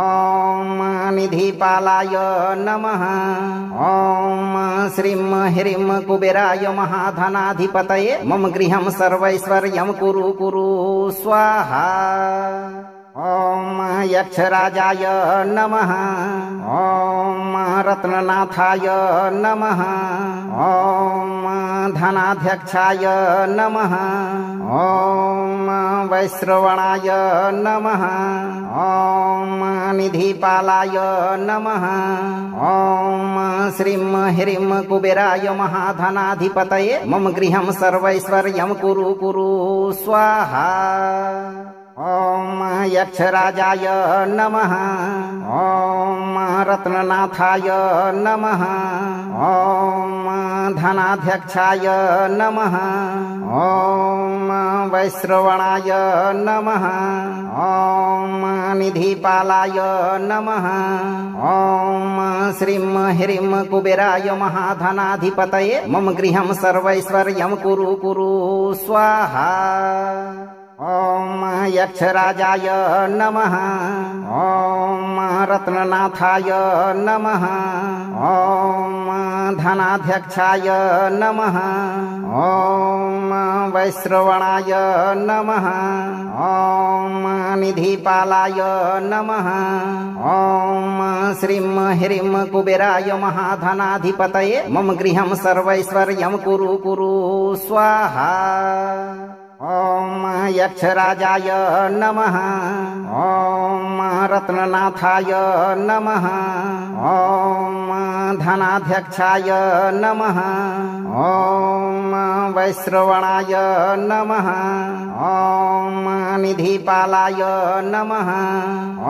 ॐ निधिपालाय नमः। ॐ श्रीं ह्रीं कुबेराय महाधनाधिपतये मम गृहं सर्वैश्वर्यं कुरु कुरु स्वाहा। ॐ यक्षराजाय नमः। ॐ रत्ननाथाय नमः। ॐ धनाध्यक्षाय नमः। ॐ वैश्रवणाय नमः। ॐ निधिपालाय नमः। ॐ श्रीं ह्रीं कुबेराय महाधनाधिपतये मम गृहं सर्वैश्वर्यं कुरु कुरु स्वाहा। ॐ यक्षराजाय नमः। ॐ रत्ननाथाय नमः। ॐ धनाध्यक्षाय नमः। ॐ वैश्रवणाय नमः। ॐ निधिपालाय नमः। ॐ श्रीं ह्रीं कुबेराय महाधनाधिपतये मम गृहं सर्वैश्वर्यं कुरु कुरु स्वाहा। ॐ यक्षराजाय नमः। ॐ रत्ननाथाय नमः। ॐ धनाध्यक्षाय नमः। ॐ वैश्रवणाय नमः। ॐ निधिपालाय नमः। ॐ श्रीं ह्रीं कुबेराय महाधनाधिपतये मम गृहं सर्वैश्वर्यं कुरु कुरु स्वाहा। ॐ यक्षराजाय नमः। ॐ रत्ननाथाय नमः। ॐ धनाध्यक्षाय नमः। ॐ वैश्रवणाय नमः। ॐ निधिपालाय नमः।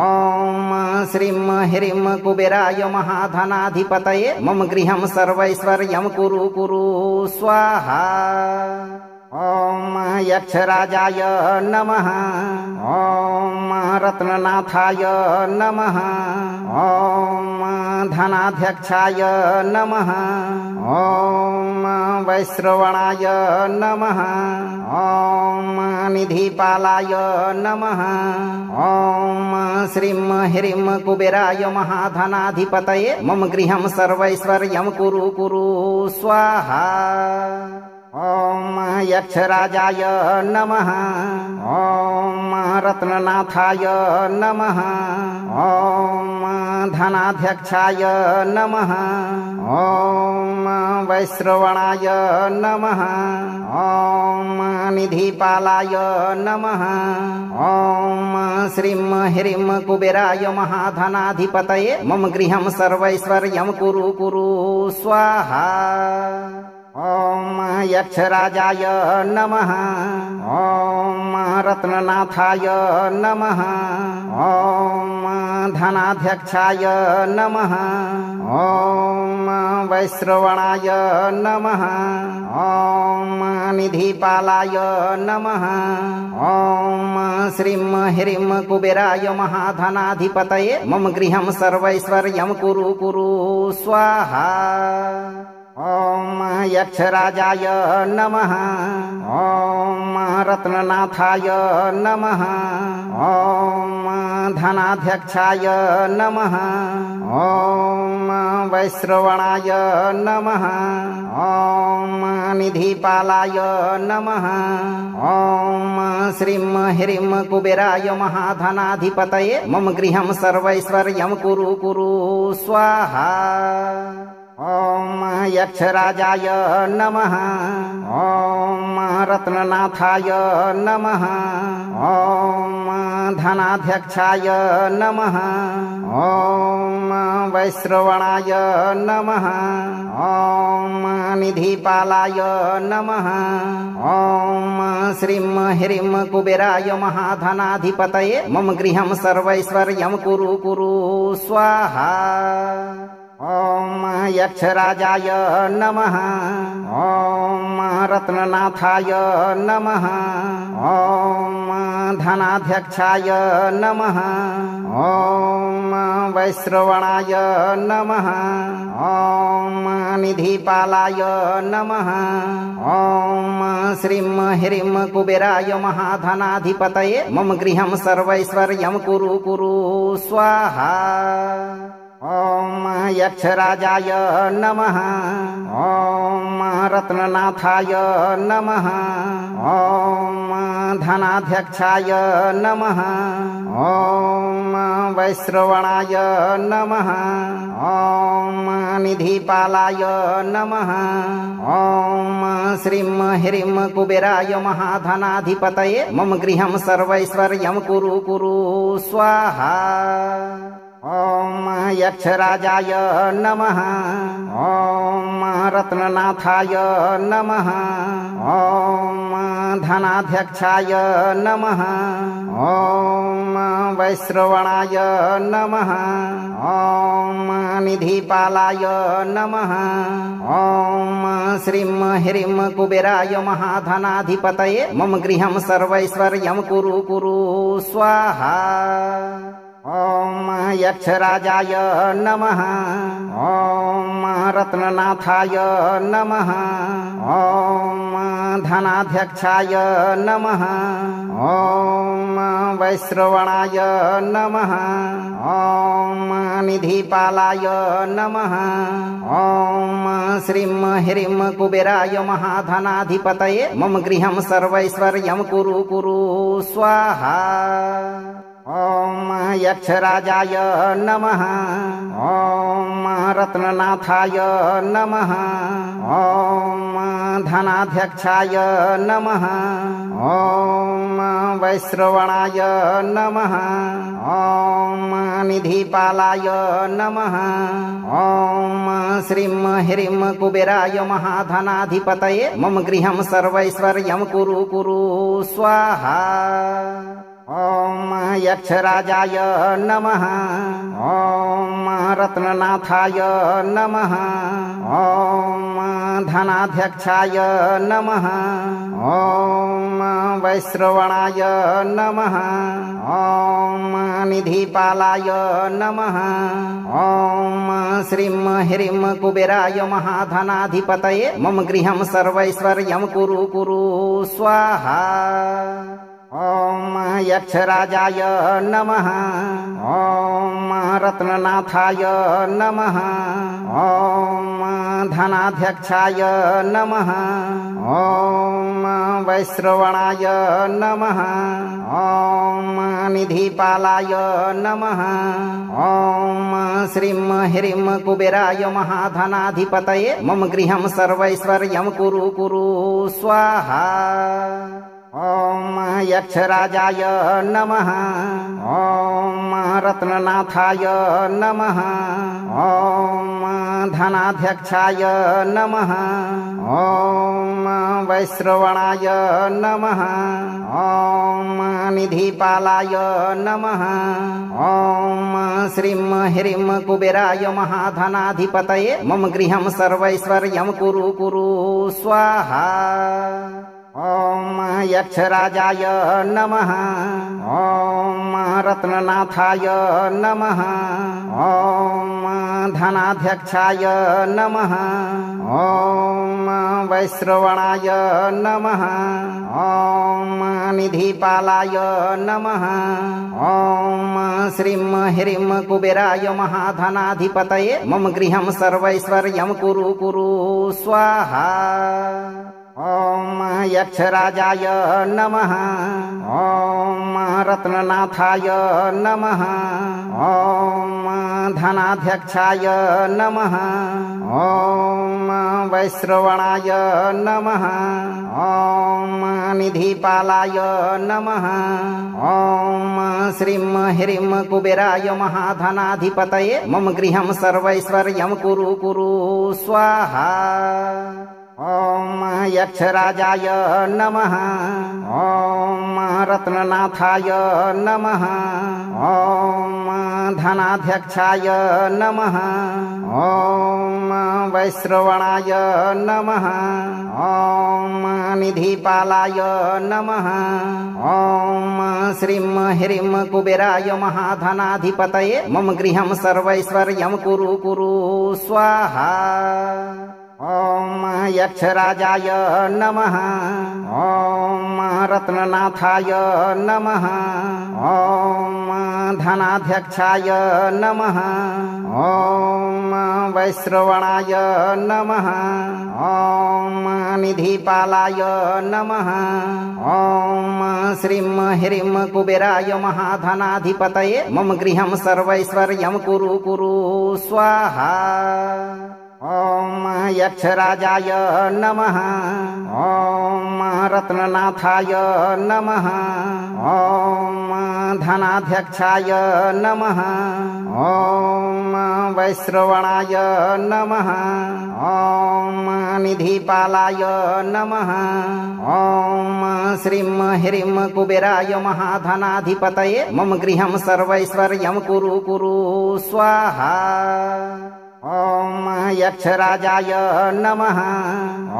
ॐ श्रीं ह्रीं कुबेराय महाधनाधिपतये मम गृहं सर्वैश्वर्यं कुरु कुरु स्वाहा। ॐ यक्षराजाय नमः। ॐ रत्ननाथाय नमः। ॐ धनाध्यक्षाय नमः। ॐ वैश्रवणाय नमः। ॐ निधिपालाय नमः। ॐ श्रीं ह्रीं कुबेराय महाधनाधिपतये मम गृहं सर्वैश्वर्यं कुरु कुरु स्वाहा। ॐ यक्षराजाय नमः। ॐ रत्ननाथाय नमः। ॐ धनाध्यक्षाय नमः। ॐ वैश्रवणाय नमः। ॐ निधिपालाय नमः। ॐ श्रीं ह्रीं कुबेराय महाधनाधिपतये मम गृहं सर्वैश्वर्यं कुरु कुरु स्वाहा। ॐ यक्षराजाय नमः। ॐ रत्ननाथाय नमः। ॐ धनाध्यक्षाय नमः। ॐ वैश्रवणाय नमः। ॐ निधिपालाय नमः। ॐ श्रीं ह्रीं कुबेराय महाधनाधिपतये मम गृहं सर्वैश्वर्यं कुरु कुरु स्वाहा। ॐ यक्षराजाय नमः। ॐ रत्ननाथाय नमः। ॐ धनाध्यक्षाय नमः। ॐ वैश्रवणाय नमः। ॐ निधिपालाय नमः। ॐ श्रीं ह्रीं कुबेराय महाधनाधिपतये मम गृहं सर्वैश्वर्यं कुरु कुरु स्वाहा। ॐ यक्षराजाय नमः। ॐ रत्ननाथाय नमः। ॐ धनाध्यक्षाय नमः। ॐ वैश्रवणाय नमः। ॐ निधिपालाय नमः। ॐ श्रीं ह्रीं कुबेराय महाधनाधिपतये मम गृहं सर्वैश्वर्यं कुरु कुरु स्वाहा। ॐ यक्षराजाय नमः। ॐ रत्ननाथाय नमः। ॐ धनाध्यक्षाय नमः। ॐ वैश्रवणाय नमः। ॐ निधिपालाय नमः। ॐ श्रीं ह्रीं कुबेराय महाधनाधिपतये मम गृहं सर्वैश्वर्यं कुरु कुरु स्वाहा। ॐ यक्षराजाय नमः। ॐ रत्ननाथाय नमः। ॐ धनाध्यक्षाय नमः। ॐ वैश्रवणाय नमः। ॐ निधिपालाय नमः। ॐ श्रीं ह्रीं कुबेराय महाधनाधिपतये मम गृहं सर्वैश्वर्यं कुरु कुरु स्वाहा। ॐ यक्षराजाय नमः। ॐ रत्ननाथाय नमः। ॐ धनाध्यक्षाय नमः। ॐ वैश्रवणाय नमः। ॐ निधिपालाय नमः। ॐ श्रीं ह्रीं कुबेराय महाधनाधिपतये मम गृहं सर्वैश्वर्यं कुरु कुरु स्वाहा। ॐ यक्षराजाय नमः। ॐ रत्ननाथाय नमः। ॐ धनाध्यक्षाय नमः। ॐ वैश्रवणाय नमः। ॐ निधिपालाय नमः। ॐ श्रीं ह्रीं कुबेराय महाधनाधिपतये मम गृहं सर्वैश्वर्यं कुरु कुरु स्वाहा। ॐ यक्षराजाय नमः। ॐ रत्ननाथाय नमः। ॐ धनाध्यक्षाय नमः। ॐ वैश्रवणाय नमः। ॐ निधिपालाय नमः। ॐ श्रीं ह्रीं कुबेराय महाधनाधिपतये मम गृहं सर्वैश्वर्यं कुरु कुरु स्वाहा। ॐ यक्षराजाय नमः। ॐ रत्ननाथाय नमः। ॐ धनाध्यक्षाय नमः। ॐ वैश्रवणाय नमः। ॐ निधिपालाय नमः। ॐ श्रीं ह्रीं कुबेराय महाधनाधिपतये मम गृहं सर्वैश्वर्यं कुरु कुरु स्वाहा। ॐ यक्षराजाय नमः। ॐ रत्ननाथाय नमः। ॐ धनाध्यक्षाय नमः। ॐ वैश्रवणाय नमः। ॐ निधिपालाय नमः। ॐ श्रीं ह्रीं कुबेराय महाधनाधिपतये मम गृहं सर्वैश्वर्यं कुरु कुरु स्वाहा। ॐ यक्षराजाय नमः। ॐ रत्ननाथाय नमः। ॐ धनाध्यक्षाय नमः। ॐ वैश्रवणाय नमः। ॐ निधिपालाय नमः। ॐ श्रीं ह्रीं कुबेराय महाधनाधिपतये मम गृहं सर्वैश्वर्यं कुरु कुरु स्वाहा। ॐ यक्षराजाय नमः। ॐ रत्ननाथाय नमः। ॐ धनाध्यक्षाय नमः। ॐ वैश्रवणाय नमः। ॐ निधिपालाय नमः। ॐ श्रीं ह्रीं कुबेराय महाधनाधिपतये मम गृहं सर्वैश्वर्यं कुरु कुरु स्वाहा। ॐ यक्षराजाय नमः। ॐ रत्ननाथाय नमः। ॐ धनाध्यक्षाय नमः। ॐ वैश्रवणाय नमः। ॐ निधिपालाय नमः। ॐ श्रीं ह्रीं कुबेराय महाधनाधिपतये मम गृहं सर्वैश्वर्यं कुरु कुरु स्वाहा। ॐ यक्षराजाय नमः। ॐ रत्ननाथाय नमः। ॐ धनाध्यक्षाय नमः। ॐ वैश्रवणाय नमः। ॐ निधिपालाय नमः। ॐ श्रीं ह्रीं कुबेराय महाधनाधिपतये मम गृहं सर्वैश्वर्यं कुरु कुरु स्वाहा। ॐ यक्षराजाय नमः। ॐ रत्ननाथाय नमः। ॐ धनाध्यक्षाय नमः। ॐ वैश्रवणाय नमः। ॐ निधिपालाय नमः। ॐ श्रीं ह्रीं कुबेराय महाधनाधिपतये मम गृहं सर्वैश्वर्यं कुरु कुरु स्वाहा। ॐ यक्षराजाय नमः। ॐ रत्ननाथाय नमः। ॐ धनाध्यक्षाय नमः। ॐ वैश्रवणाय नमः। ॐ निधिपालाय नमः। ॐ श्रीं ह्रीं कुबेराय महाधनाधिपतये मम गृहं सर्वैश्वर्यं कुरु कुरु स्वाहा। ॐ यक्षराजाय नमः।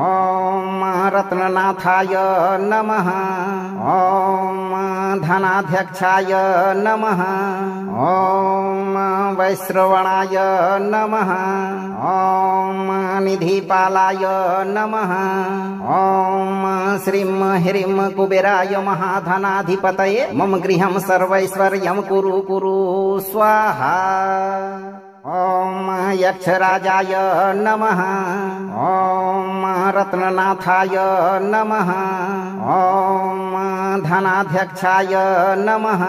ॐ रत्ननाथाय नमः। ॐ धनाध्यक्षाय नमः। ॐ वैश्रवणाय नमः। ॐ निधिपालाय नमः। ॐ श्रीं ह्रीं कुबेराय महाधनाधिपतये मम गृहं सर्वैश्वर्यं कुरु कुरु स्वाहा। ॐ यक्षराजाय नमः। ॐ रत्ननाथाय नमः। ॐ धनाध्यक्षाय नमः।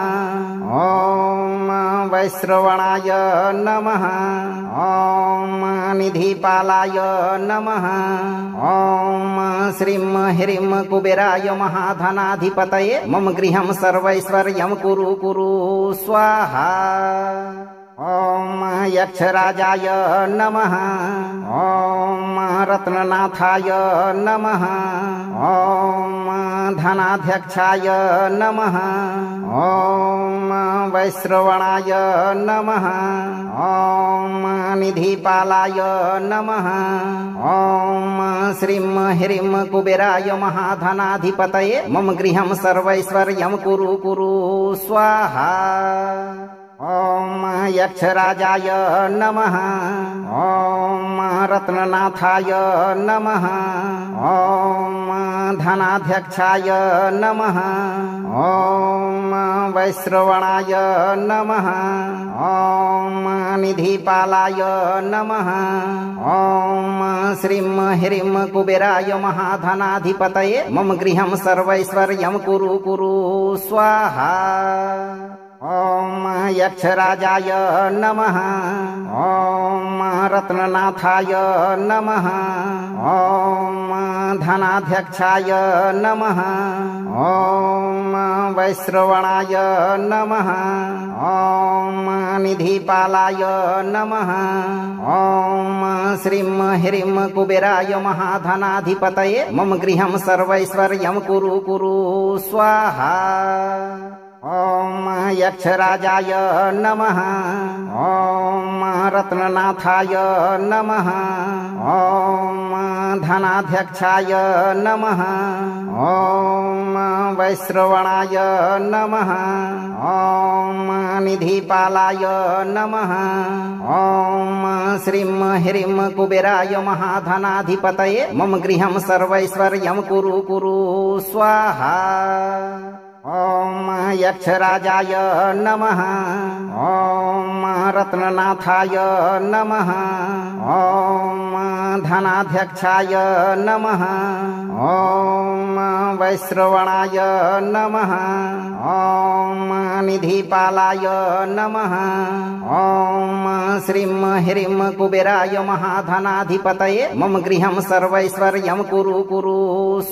ॐ वैश्रवणाय नमः। ॐ निधिपालाय नमः। ॐ श्रीं ह्रीं कुबेराय महाधनाधिपतये मम गृहं सर्वैश्वर्यं कुरु कुरु स्वाहा। ॐ यक्षराजाय नमः। ॐ रत्ननाथाय नमः। ॐ धनाध्यक्षाय नमः। ॐ वैश्रवणाय नमः। ॐ निधिपालाय नमः। ॐ श्रीं ह्रीं कुबेराय महाधनाधिपतये मम गृहं सर्वैश्वर्यं कुरु कुरु स्वाहा। ॐ यक्षराजाय नमः। ॐ रत्ननाथाय नमः। ॐ धनाध्यक्षाय नमः। ॐ वैश्रवणाय नमः। ॐ निधिपालाय नमः। ॐ श्रीं ह्रीं कुबेराय महाधनाधिपतये मम गृहं सर्वैश्वर्यं कुरु कुरु स्वाहा। ॐ यक्षराजाय नमः। ॐ रत्ननाथाय नमः। ॐ धनाध्यक्षाय नमः। ॐ वैश्रवणाय नमः। ॐ निधिपालाय नमः। ॐ श्रीं ह्रीं कुबेराय महाधनाधिपतये मम गृहं सर्वैश्वर्यं कुरु कुरु स्वाहा। ॐ यक्षराजाय नमः। ॐ रत्ननाथाय नमः। ॐ धनाध्यक्षाय नमः। ॐ वैश्रवणाय नमः। ॐ निधिपालाय नमः। ॐ श्रीं ह्रीं कुबेराय महाधनाधिपतये मम गृहं सर्वैश्वर्यं कुरु कुरु स्वाहा। ॐ यक्षराजाय नमः। ॐ रत्ननाथाय नमः। ॐ धनाध्यक्षाय नमः। ॐ वैश्रवणाय नमः। ॐ निधिपालाय नमः। ॐ श्रीं ह्रीं कुबेराय महाधनाधिपतये मम गृहं सर्वैश्वर्यं कुरु कुरु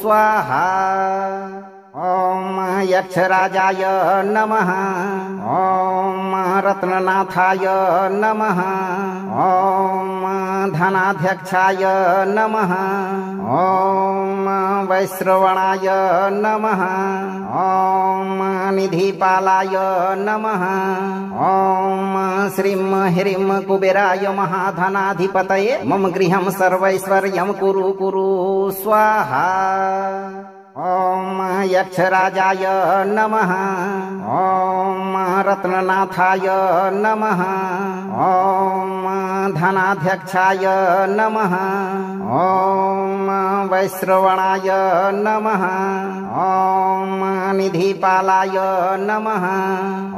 स्वाहा। ॐ यक्षराजाय नमः। ॐ रत्ननाथाय नमः। ॐ धनाध्यक्षाय नमः। ॐ वैश्रवणाय नमः। ॐ निधिपालाय नमः। ॐ श्रीं ह्रीं कुबेराय महाधनाधिपतये मम गृहं सर्वैश्वर्यं कुरु कुरु स्वाहा। ॐ यक्षराजाय नमः। ॐ रत्ननाथाय नमः। ॐ धनाध्यक्षाय नमः। ॐ वैश्रवणाय नमः। ॐ निधिपालाय नमः।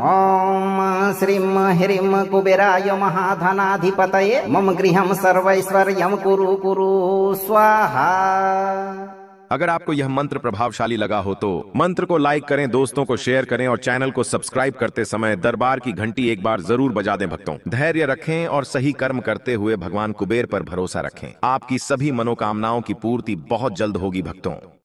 ॐ श्रीं ह्रीं कुबेराय महाधनाधिपतये मम गृहं सर्वैश्वर्यं कुरु कुरु स्वाहा। अगर आपको यह मंत्र प्रभावशाली लगा हो तो मंत्र को लाइक करें, दोस्तों को शेयर करें और चैनल को सब्सक्राइब करते समय दरबार की घंटी एक बार जरूर बजा दें। भक्तों, धैर्य रखें और सही कर्म करते हुए भगवान कुबेर पर भरोसा रखें। आपकी सभी मनोकामनाओं की पूर्ति बहुत जल्द होगी भक्तों।